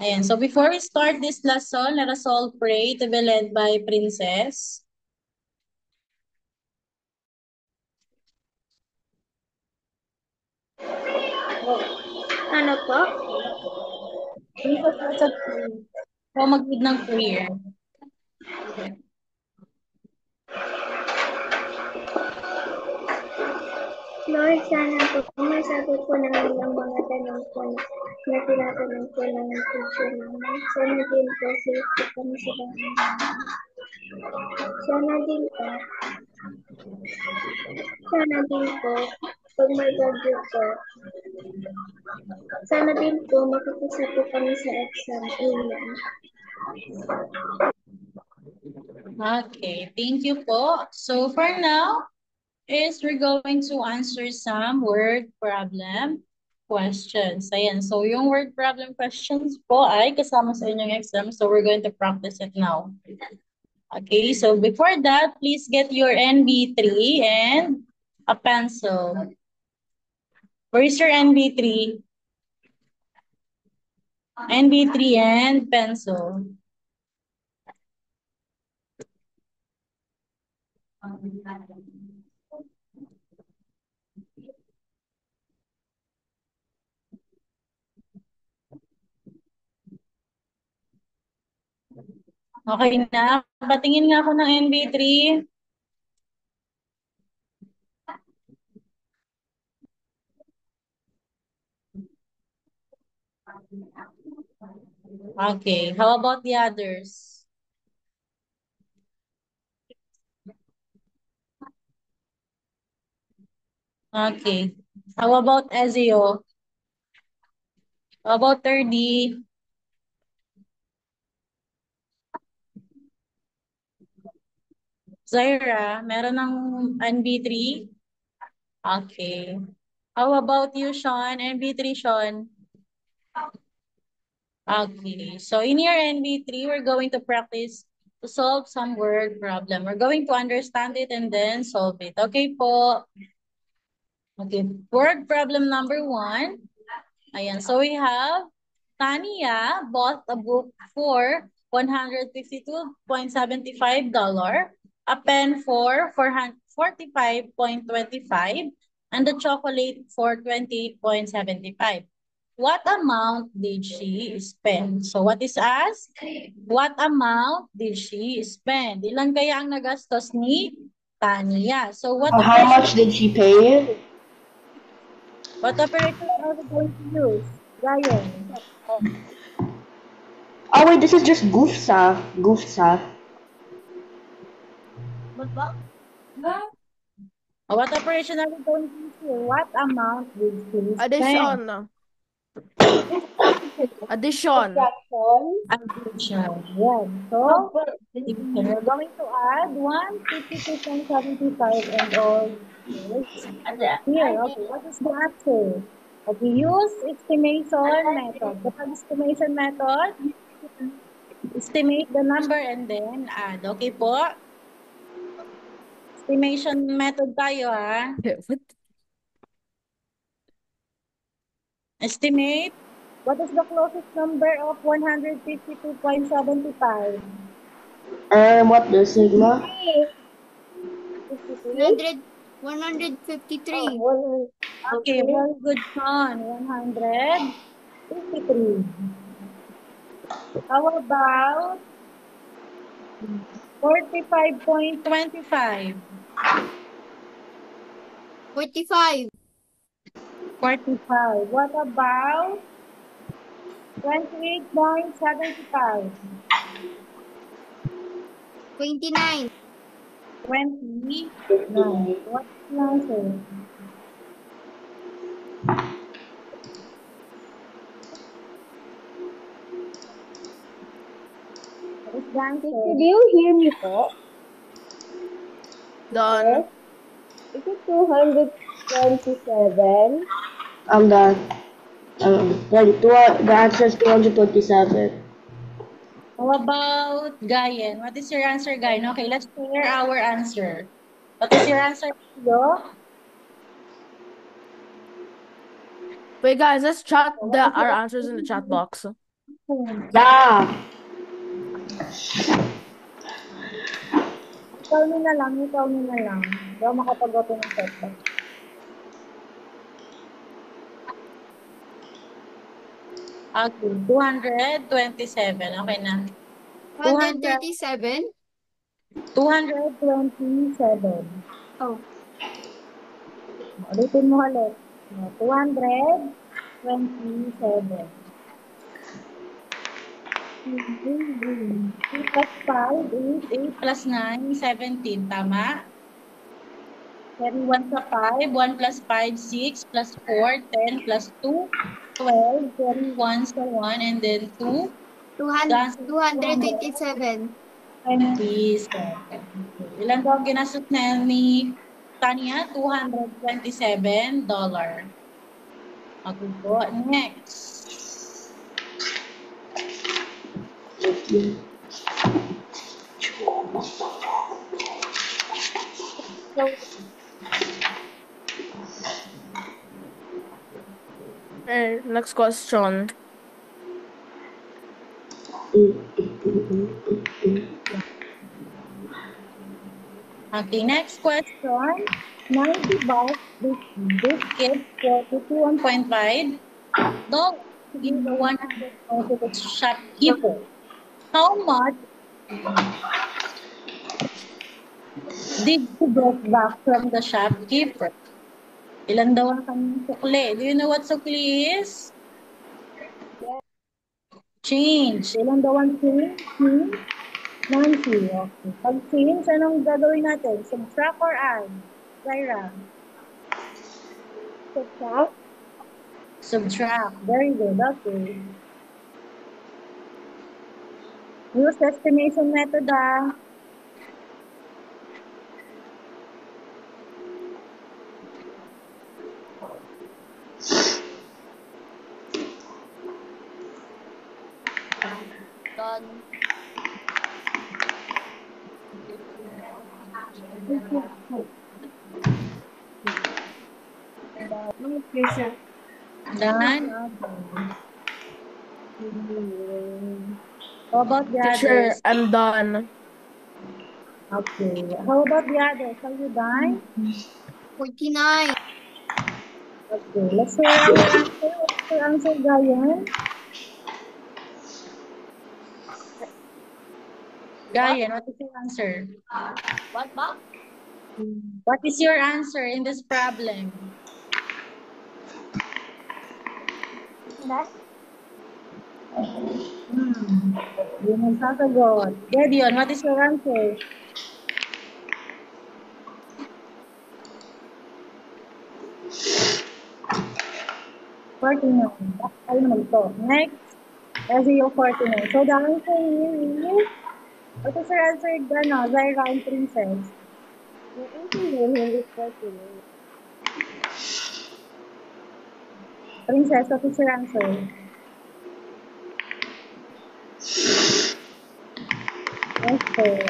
Ayan. So before we start this lesson, let us all pray to be led by Princess. Ano po? Princess, let's all pray. So mag-lead ng prayer. Lord, sana po masagot po namin ang mga tanong po na tinatanong po ng teacher namin. Sana din po safe po kami sa bahay namin. Sana din po, sana din po, pag may bagyo po, sana din po makapasa po kami sa exam. Amen. Okay, thank you po. So for now, we're going to answer some word problem questions. Ayan, so yung word problem questions po ay kasama sa inyong exam. So we're going to practice it now. Okay, so before that, please get your NB3 and a pencil. Where is your NB3? NB3 and pencil. Okay na. Patingin nga ako ng NB3. Okay, how about the others? Okay. How about Ezio? How about 30? Zaira, meron ng NB3? Okay. How about you, Sean? NB3, Sean? Okay. So in your NB3, we're going to practice to solve some word problem. We're going to understand it and then solve it. Okay po? Okay. Word problem number 1. Ayan. So we have Tania bought a book for $152.75, a pen for 445.25, and the chocolate for 28.75. What amount did she spend? So what is asked? What amount did she spend? Ilan kaya ang nagastos ni Tania? So what How operation much did she pay? are we going to use? Ryan. Oh wait, this is just Goofsa. Goofsa. What operation are we going to use here? What amount did she spend? Addition. Addition. Addition. Yan. So, we're going to add 152.75 and all this here. Okay, what is the answer? Okay, use estimation method. Kapag estimation method, estimate the number and then add. Okay po? Estimation method tayo ha. What? Estimate. What is the closest number of 152.75? What the sigma? 153. Okay, very good, Sean. 153. How about 45.25? 45. 45. What about 28.75? 29. 29. What's the answer? What is the answer? Do you hear me po? Done. Is it 227? I'm done. The answer is 227. How about Gayen? What is your answer, Gayen? Okay, let's share our answer. What is your answer, Yo? Wait, guys, let's chat our answers in the chat box. Yeah. Ikaw na lang. Hindi ako makapag-open ng setback. Okay, 227. Okay na. 137? 227. Oh. Ulitin mo ulit. 227. 3 plus 5 is 8 plus 9, 17. Tama? Carry 1 sa 5. 1 plus 5, 6 plus 4, 10 plus 2, 12. Carry 1 sa 1 and then 2. 287. 27. Ilan daw ang ginastos na ni Tanya? $227. Okay po. Next. Next question. Okay, next question. 90 bucks biscuit for $51.5 to give the 100 to the shopkeeper. How much did you get back from the shopkeeper? Ilan daw ang kanyang sukli? Do you know what sukli is? Change. Ilan daw ang change? Nancy. Okay. Pag change, anong gagawin natin? Subtract or add? Zaira. Subtract. Subtract. Very good. Okay. Use estimation method, ah. Done. Done? How about the Teacher, others? I'm done. Okay. How about the others? Are you done? 49. Okay. Let's hear our answer. What's your answer, Gayan? Gayan, what is your answer? What ba? What is your answer in this problem? Yun ang sasagot. Gideon, what is your answer? Ay naman ito. Next, SEO 49. So the answer here is, what is your answer, Zaira and Princess? Yung answer yun, hindi 49. Princess, what is your answer? Okay.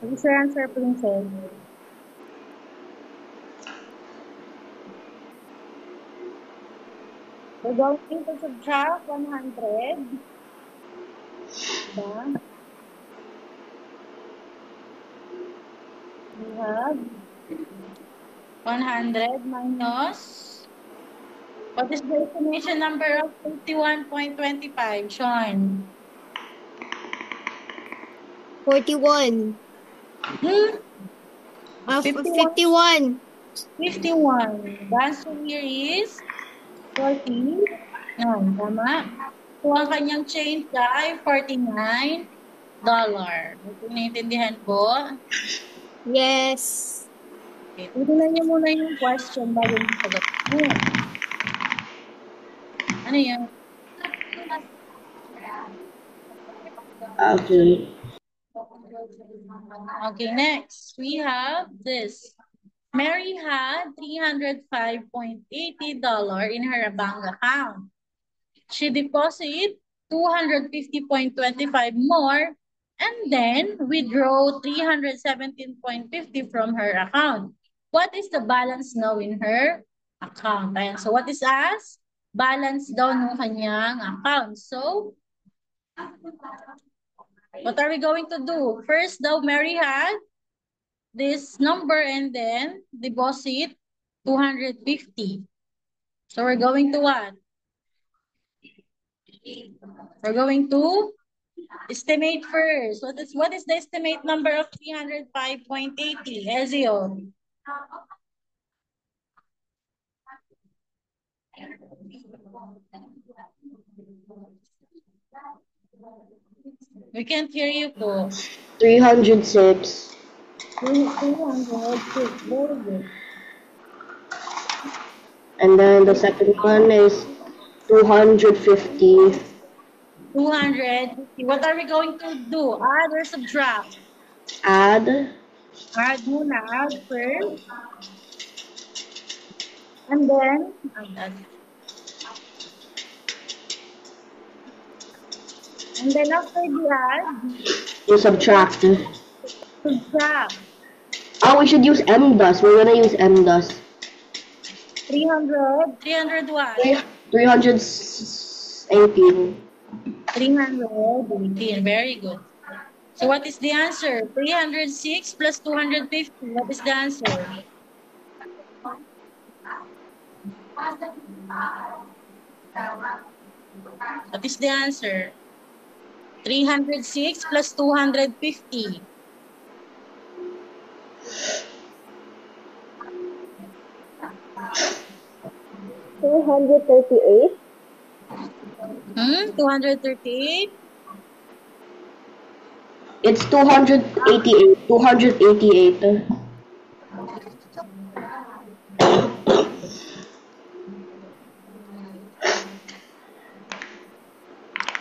What is your answer, Princess? We're going to subtract 100. Diba? We have 100 minus, what is the estimation number of 51.25, Sean? 41. 51. 51. The answer here is 49. Tama? So, ang kanyang change ay $49. Ito naiintindihan po? Yes. Okay, titignan niyo muna yung question bago mo sagot. Ano yun? Okay. Okay, next, we have this. Mary had $305.80 in her bank account. She deposited $250.25 more and then withdraw 317.50 from her account. What is the balance now in her account? Ayan. So what is as? Balance daw ng kanyang account. So, what are we going to do? First daw, Mary had this number and then deposit 250. So we're going to what? We're going to estimate first. What is the estimate number of 305.80? Ezio. We can't hear you po. 306. 306. Very good. And then the second one is 250. 250. What are we going to do? Add or subtract? Add. Add muna. Add first. And then, and then after the add, You subtract. subtract. Oh, we should use MDOS. We're gonna use MDOS. 300. 300 what? 318. 318. Very good. So what is the answer? 306 plus 250. What is the answer? What is the answer? 306 plus 250. $238. 238. It's 288. 288.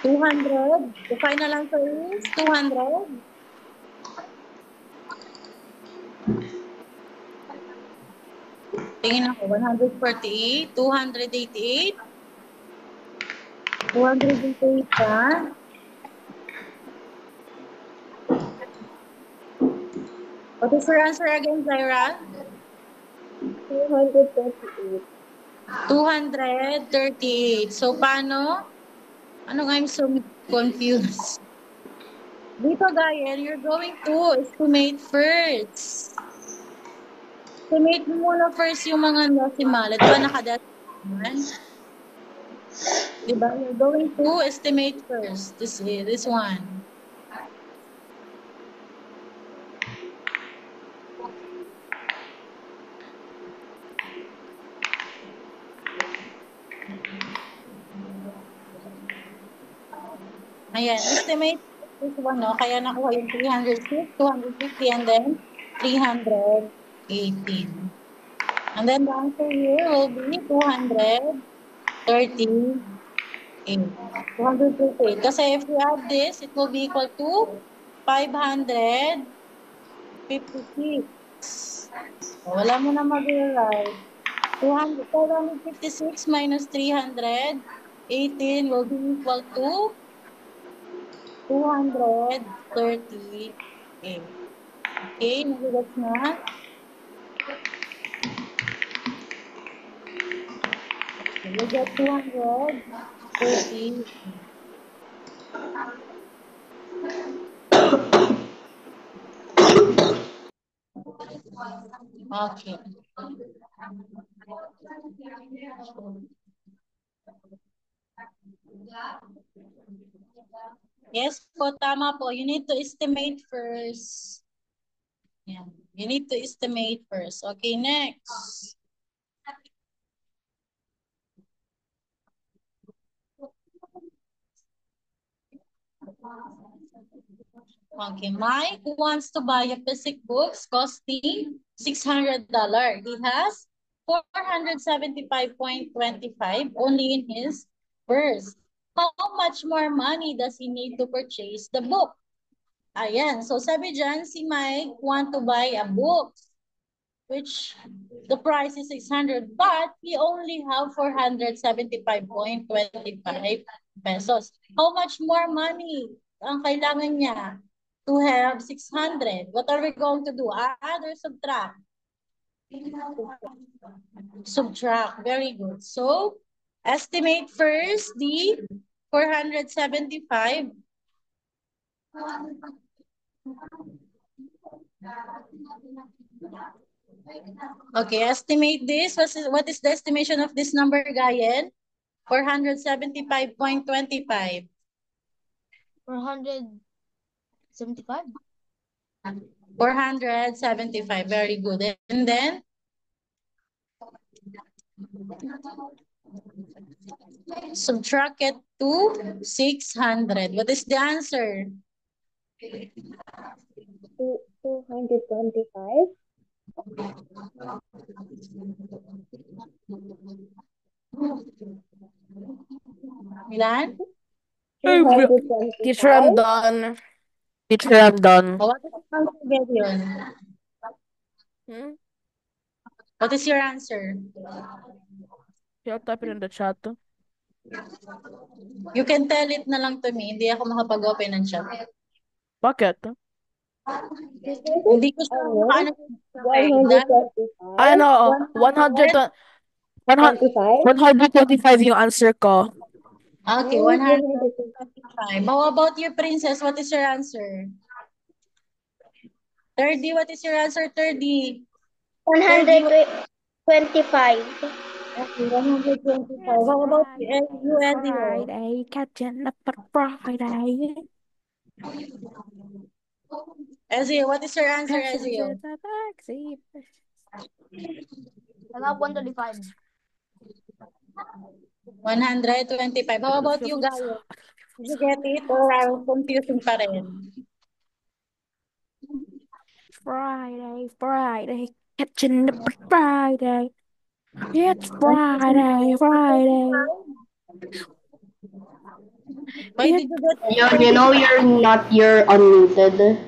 200. The final answer is 200. Tingin ako, 148, 288, 288 pa. What is your answer again, Zaira? 238. 238. So, paano? I'm so confused. Dito, Gayen, you're going to estimate first. Estimate mo muna first yung mga decimal. Ito ba nakadecimal? Diba? You're going to estimate first. This one. Ayan, estimate this one, no? Kaya nakuha yung 306, 250, and then 318. And then the answer here will be 238. 238. Kasi if we add this, it will be equal to 556. So, wala mo na mag-rewrite. 556 minus 318 will be equal to 238. Okay, nagigets na? You get 230. Okay. Yes po, tama po. You need to estimate first. Yeah. You need to estimate first. Okay, next. Okay, Mike wants to buy a physics books costing $600. He has 475.25 only in his purse. How much more money does he need to purchase the book? Ayan, so sabi dyan, si Mike want to buy a book, which the price is 600, but he only have 475.25 pesos. How much more money ang kailangan niya? to have 600. What are we going to do? Add or subtract? Subtract. Very good. So, estimate first the 475. Okay, estimate this. What is the estimation of this number, Gayen? 475.25. 475. 475. Very good. And then, subtract it to 600. What is the answer? 225. Ilan? Teacher, I'm 225. done. Teacher, I'm done. Oh, what is the answer, Gideon? Hmm? What is your answer? I'll type it in the chat. You can tell it na lang to me. Hindi ako makapag-open ng chat. Bakit? Hindi ko siya paano. 125. Ano, 100, 125 yung answer ko. Okay, 125. How about you, Princess? What is your answer? 30, what is your answer, 30? 125. Okay, 125. How about you, Elio? Friday, catching up at Friday. Ezio, what is your answer, Passenger Ezio? the taxi. I got 125. 125. How about you, Gayo? Did you get it or confusing pa rin? Friday, catching up at Friday. It's Friday. Why did you get You know you're unmuted.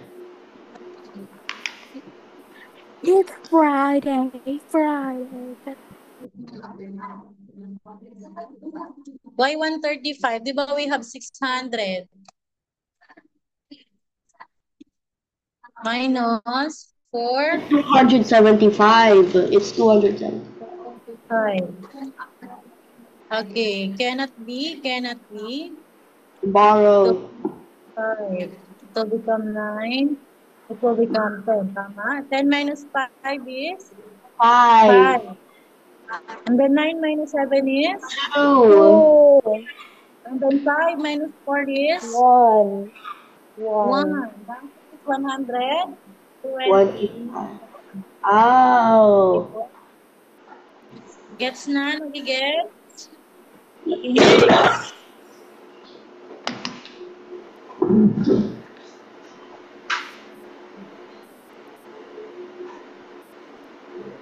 It's Friday. Why 135? Di ba we have 600? Minus 4. 275. It's 275. Okay, cannot be. Borrow. 5. It will become 9. It will become 10. Tama? 10 minus 5 is 5. 5. And then 9 minus 7 is 2. And then 5 minus 4 is 1. 1. That is 120. 25. Oh. Gets na? Nag-gets?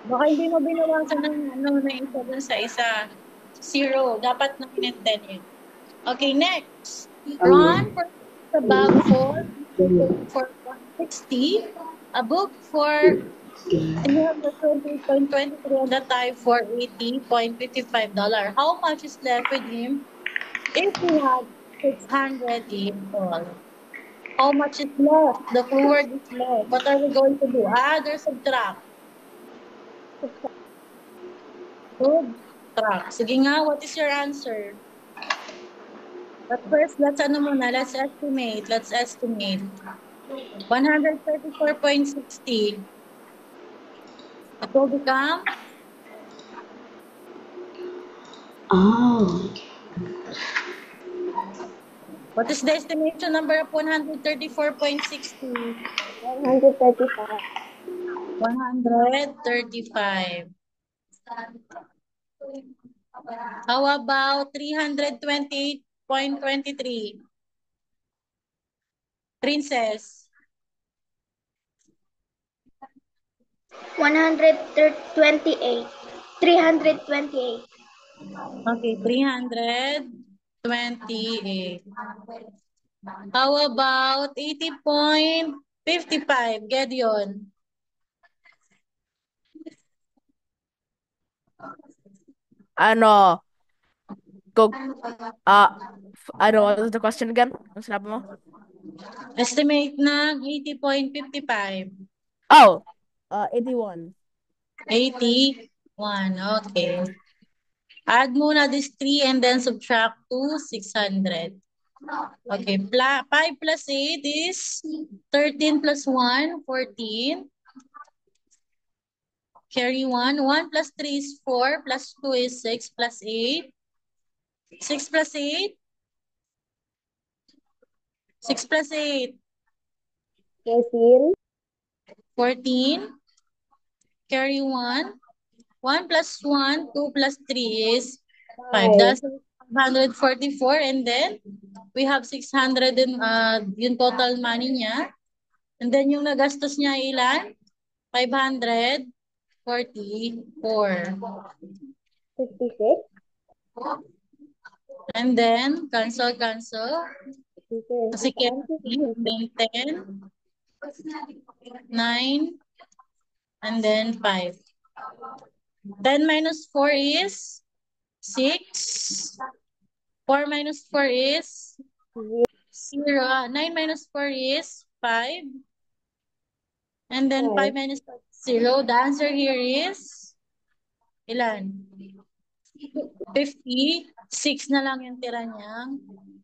Baka hindi mo binawasan ng isa dun sa isa. 0. Dapat 9 and 10 yun. Okay, next. Ron for the bag for 160. A book for 320.23 and a tie for $80.55. How much is left with him if he had 600 in all? How much is left? The clue word is left. What are we going to do? Add or subtract? Subtract. Sige nga, what is your answer? But first, let's estimate. 134.60. It will become Oh. what is the estimation number of 134.60? 135. 135. How about 328.23? Princess. 128. 328. Okay, 328. How about 80.55? Gedeon. Ano? Kung, what was the question again? Ang sinabi mo? Estimate ng 80.55. Oh, 81. 81. Okay. Add muna this 3 and then subtract 2, 600. Okay. 5 plus 8 is 13 plus 1, 14. Carry 1. 1 plus 3 is 4. Plus 2 is 6 plus 8. 6 plus 8. 6 plus 8. 14. 14. Carry 1. 1 plus 1, 2 plus 3 is 5. That's 544. And then, we have 600 in, yung total money niya. And then, yung nagastos niya ilan? 544. 56. And then, cancel. Okay. Kasi carry, and then 10, 9, and then 5. 10 minus 4 is 6. 4 minus 4 is 0. 9 minus 4 is 5. And then 5 minus 5 is 0. The answer here is ilan? 56 na lang yung tira niyang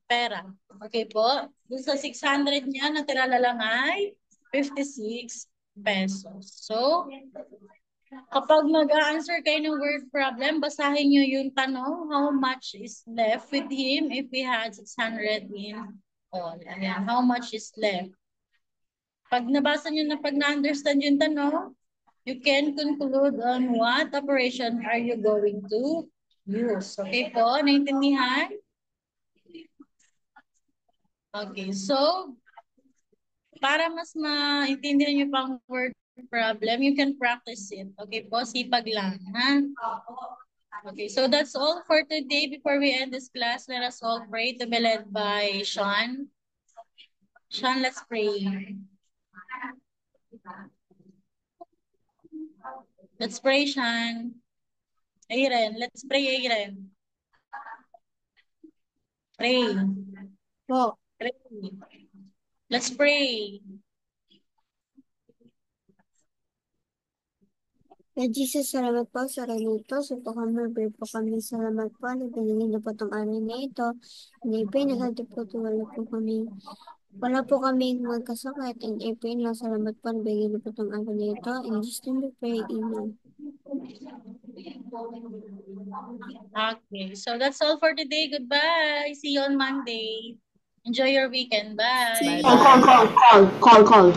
pera. Okay po? Doon sa 600 niya, natira na lang ay 56 pesos. So, kapag mag-a-answer kayo ng word problem, basahin nyo yung tanong, how much is left with him if we had 600 in all? Ayan, how much is left? Pag nabasa nyo na, pag na-understand yung tanong, you can conclude on what operation are you going to use. Okay po? Naintindihan? Okay, so, para mas maintindihan nyo pang word problem, you can practice it. Okay po? Sipag lang, ha? Okay, so that's all for today. Before we end this class, let us all pray to be led by Sean. Sean, let's pray. Let's pray, Sean. Aaron, let's pray, Aaron. Pray. Po. Pray. Let's pray. Lord Jesus, salamat po sa araw na ito. Sa po kami. Salamat po na pinigin niyo po itong araw na ito. Inipin, naghatid po wala po kami. Wala po kaming magkasakit. Inipin lang, salamat po na bigyan niyo po itong araw na ito. In Jesus' name we pray, amen. Okay, so that's all for today. Goodbye. See you on Monday. Enjoy your weekend. Bye. Bye-bye. Call.